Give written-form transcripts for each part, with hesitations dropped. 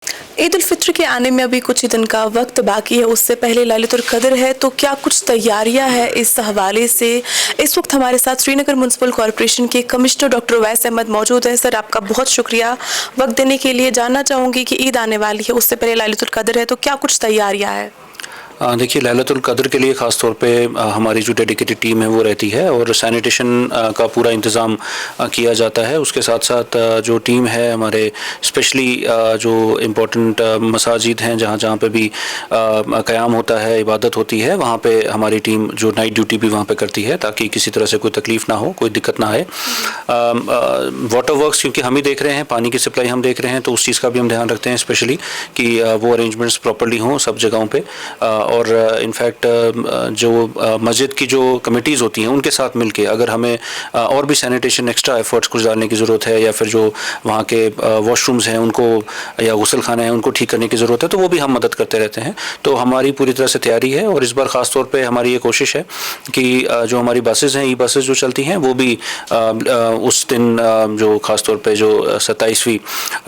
ईद उल फित्र के आने में अभी कुछ ही दिन का वक्त बाकी है, उससे पहले लैलतुल कद्र है, तो क्या कुछ तैयारियां हैं इस हवाले से? इस वक्त हमारे साथ श्रीनगर म्युनिसिपल कॉरपोरेशन के कमिश्नर डॉक्टर उवैस अहमद मौजूद है। सर, आपका बहुत शुक्रिया वक्त देने के लिए। जानना चाहूँगी कि ईद आने वाली है, उससे पहले लैलतुल कद्र है, तो क्या कुछ तैयारियाँ हैं? देखिए, लैलतुल कद्र के लिए ख़ास तौर पे हमारी जो डेडिकेटेड टीम है वो रहती है और सैनिटेशन का पूरा इंतज़ाम किया जाता है। उसके साथ साथ जो टीम है हमारे स्पेशली जो इम्पोर्टेंट मसाजिद हैं जहाँ जहाँ पे भी क़याम होता है, इबादत होती है, वहाँ पे हमारी टीम जो नाइट ड्यूटी भी वहाँ पे करती है ताकि किसी तरह से कोई तकलीफ़ ना हो, कोई दिक्कत ना आए। वाटर वर्क्स क्योंकि हम ही देख रहे हैं, पानी की सप्लाई हम देख रहे हैं, तो उस चीज़ का भी हम ध्यान रखते हैं स्पेशली कि वो अरेंजमेंट्स प्रॉपर्ली हों सब जगहों पे। और इनफैक्ट जो मस्जिद की जो कमिटीज़ होती हैं उनके साथ मिलके अगर हमें और भी सैनिटेशन एक्स्ट्रा एफर्ट्स कुछ डालने की ज़रूरत है या फिर जो वहाँ के वॉशरूम्स हैं उनको या गुसल खाने हैं उनको ठीक करने की ज़रूरत है तो वो भी हम मदद करते रहते हैं। तो हमारी पूरी तरह से तैयारी है और इस बार ख़ास तौर पे हमारी ये कोशिश है कि जो हमारी बसेज़ हैं, ई बसेज़ जो चलती हैं वो भी उस दिन जो ख़ास तौर पे जो 27वीं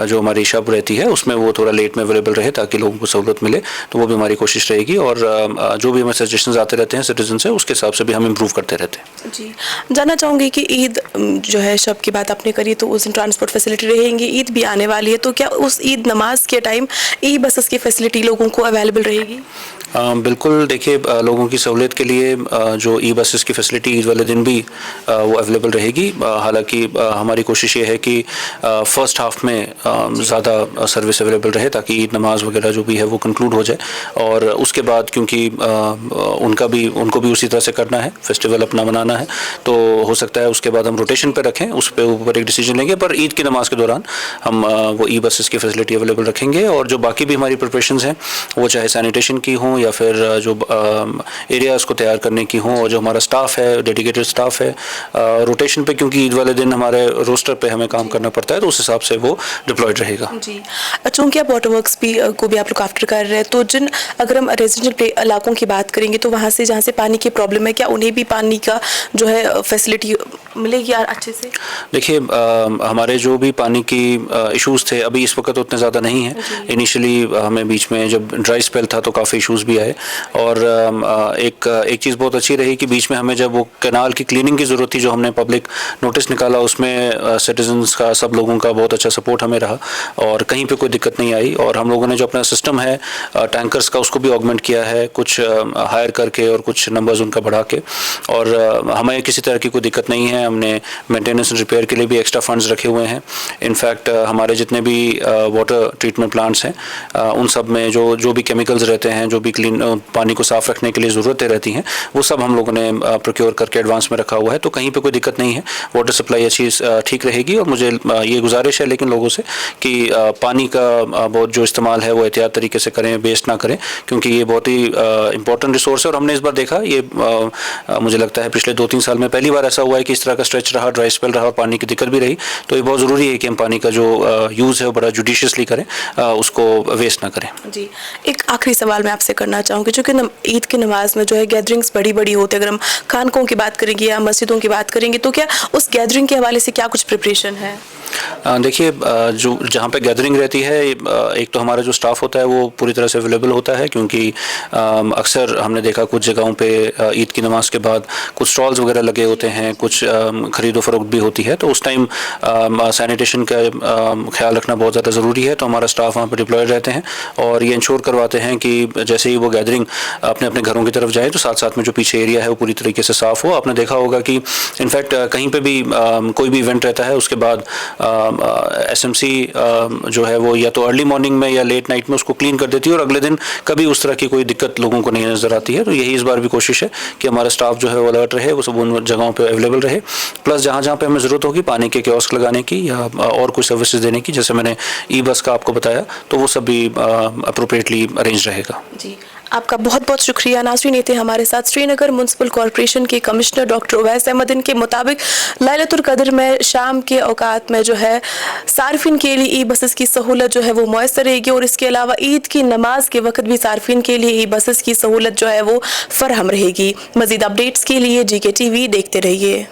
जो हमारी शब रहती है उसमें वो थोड़ा लेट में अवेलेबल रहे ताकि लोगों को सहूलत मिले। तो वो भी हमारी कोशिश रहेगी और जो भी हमें सजेशंस आते रहते हैं सिटीजन से उसके हिसाब से भी हम इम्प्रूव करते रहते हैं। जी, जानना चाहूँगी कि ईद जो है शब की बात आपने करी, तो उस दिन ट्रांसपोर्ट फैसिलिटी रहेंगी, ईद भी आने वाली है, तो क्या उस ईद नमाज के टाइम ई बसेस की फैसिलिटी लोगों को अवेलेबल रहेगी? बिल्कुल, देखिए लोगों की सहूलियत के लिए जो ई बसेस की फैसिलिटी ईद वाले दिन भी वो अवेलेबल रहेगी। हालांकि हमारी कोशिश ये है कि फ़र्स्ट हाफ में ज़्यादा सर्विस अवेलेबल रहे ताकि ईद नमाज वगैरह जो भी है वो कंक्लूड हो जाए और उसके बाद क्योंकि उनको भी उसी तरह से करना है, फेस्टिवल अपना मनाना है, तो हो सकता है उसके बाद हम रोटेशन पे रखें, उस पे ऊपर एक डिसीजन लेंगे। पर ईद की नमाज के दौरान हम वो ई बसेस की फैसिलिटी अवेलेबल रखेंगे और जो बाकी भी हमारी प्रिपरेशंस हैं वो चाहे सैनिटेशन की हों या फिर जो एरियाज़ को तैयार करने की हों और जो हमारा स्टाफ है, डेडिकेटेड स्टाफ है, रोटेशन पे क्योंकि ईद वाले दिन हमारे रोस्टर पे हमें काम करना पड़ता है तो उस हिसाब से वो डिप्लॉयड रहेगा। जी, चूँकि आप वाटर वर्क्स को भी आप लोग आफ्टर कर रहे हैं, तो अगर हम रेजिडेंशियल इलाकों की बात करेंगे तो वहाँ से जहाँ से पानी की प्रॉब्लम है, क्या उन्हें भी पानी का जो है फैसिलिटी मिलेगी यार अच्छे से? देखिए हमारे जो भी पानी की इश्यूज़ थे अभी इस वक्त उतने ज़्यादा नहीं हैं। इनिशियली हमें बीच में जब ड्राई स्पेल था तो काफ़ी इश्यूज़ भी आए और एक चीज़ बहुत अच्छी रही कि बीच में हमें जब वो कैनाल की क्लीनिंग की ज़रूरत थी, जो हमने पब्लिक नोटिस निकाला उसमें सिटीजन्स का, सब लोगों का बहुत अच्छा सपोर्ट हमें रहा और कहीं पे कोई दिक्कत नहीं आई। और हम लोगों ने जो अपना सिस्टम है टैंकर्स का उसको भी ऑगमेंट किया है, कुछ हायर करके और कुछ नंबर्स उनका बढ़ा के, और हमें किसी तरह की कोई दिक्कत नहीं है। हमने मेंटेनेंस एंड रिपेयर के लिए भी एक्स्ट्रा फंड्स रखे हुए हैं। इनफैक्ट हमारे जितने भी वाटर ट्रीटमेंट प्लांट्स हैं उन सब में जो भी केमिकल्स रहते हैं, जो भी क्लीन पानी को साफ़ रखने के लिए ज़रूरतें रहती हैं, वो सब हम लोगों ने प्रोक्योर करके एडवांस में रखा हुआ है। तो कहीं पे कोई दिक्कत नहीं है, वाटर सप्लाई अच्छी ठीक रहेगी। और मुझे ये गुजारिश है लेकिन लोगों से कि पानी का बहुत जो इस्तेमाल है वो एहतियात तरीके से करें, वेस्ट ना करें, क्योंकि ये बहुत ही इंपॉर्टेंट रिसोर्स है। और हमने इस बार देखा, ये मुझे लगता है पिछले 2-3 साल में पहली बार ऐसा हुआ है कि इस तरह का स्ट्रेच रहा, ड्राई स्पेल रहा और पानी की दिक्कत भी रही। तो ये बहुत ज़रूरी है कि हम पानी का जो यूज़ है वो बड़ा जुडिशियसली करें, उसको वेस्ट ना करें। जी, एक आखिरी सवाल मैं आपसे करना चाहूँगी, चूँकि ईद की नमाज में जो है गैदरिंग्स बड़ी बड़ी होती है, अगर हम खानकों की बात करेंगे या मस्जिदों की बात करेंगे, तो क्या उस गैदरिंग के हवाले से क्या कुछ प्रिपरेशन है? देखिए जो जहाँ पे गैदरिंग रहती है, एक तो हमारा जो स्टाफ होता है वो पूरी तरह से अवेलेबल होता है, क्योंकि अक्सर हमने देखा कुछ जगहों पे ईद की नमाज के बाद कुछ स्टॉल्स वगैरह लगे होते हैं, कुछ ख़रीदो फरोख्त भी होती है, तो उस टाइम सैनिटेशन का ख्याल रखना बहुत ज़्यादा ज़रूरी है। तो हमारा स्टाफ वहाँ पर डिप्लॉयड रहते हैं और ये इंश्योर करवाते हैं कि जैसे ही वो गैदरिंग अपने अपने घरों की तरफ जाए तो साथ साथ में जो पीछे एरिया है वो पूरी तरीके से साफ़ हो। आपने देखा होगा कि इनफैक्ट कहीं पर भी कोई भी इवेंट रहता है उसके बाद SMC जो है वो या तो अर्ली मॉर्निंग में या लेट नाइट में उसको क्लीन कर देती है और अगले दिन कभी उस तरह की कोई दिक्कत लोगों को नहीं नज़र आती है। तो यही इस बार भी कोशिश है कि हमारा स्टाफ जो है वो अलर्ट रहे, वो सब उन जगहों पे अवेलेबल रहे, प्लस जहाँ जहाँ पे हमें ज़रूरत होगी पानी के कियोस्क लगाने की या और कुछ सर्विसेज देने की, जैसे मैंने ई बस का आपको बताया, तो वो सब भी अप्रोप्रिएटली अरेंज रहेगा। जी, आपका बहुत बहुत शुक्रिया। नाज़रीन, थे हमारे साथ श्रीनगर म्युनिसिपल कॉरपोरेशन के कमिश्नर डॉक्टर उवैस अहमद। इनके मुताबिक लैलतुल कद्र में शाम के औकात में जो है सार्फिन के लिए ई बसेस की सहूलत जो है वो मुयसर रहेगी और इसके अलावा ईद की नमाज के वक्त भी सार्फिन के लिए ई बसेस की सहूलत जो है वो फराहम रहेगी। मज़ीद अपडेट्स के लिए GK TV देखते रहिए।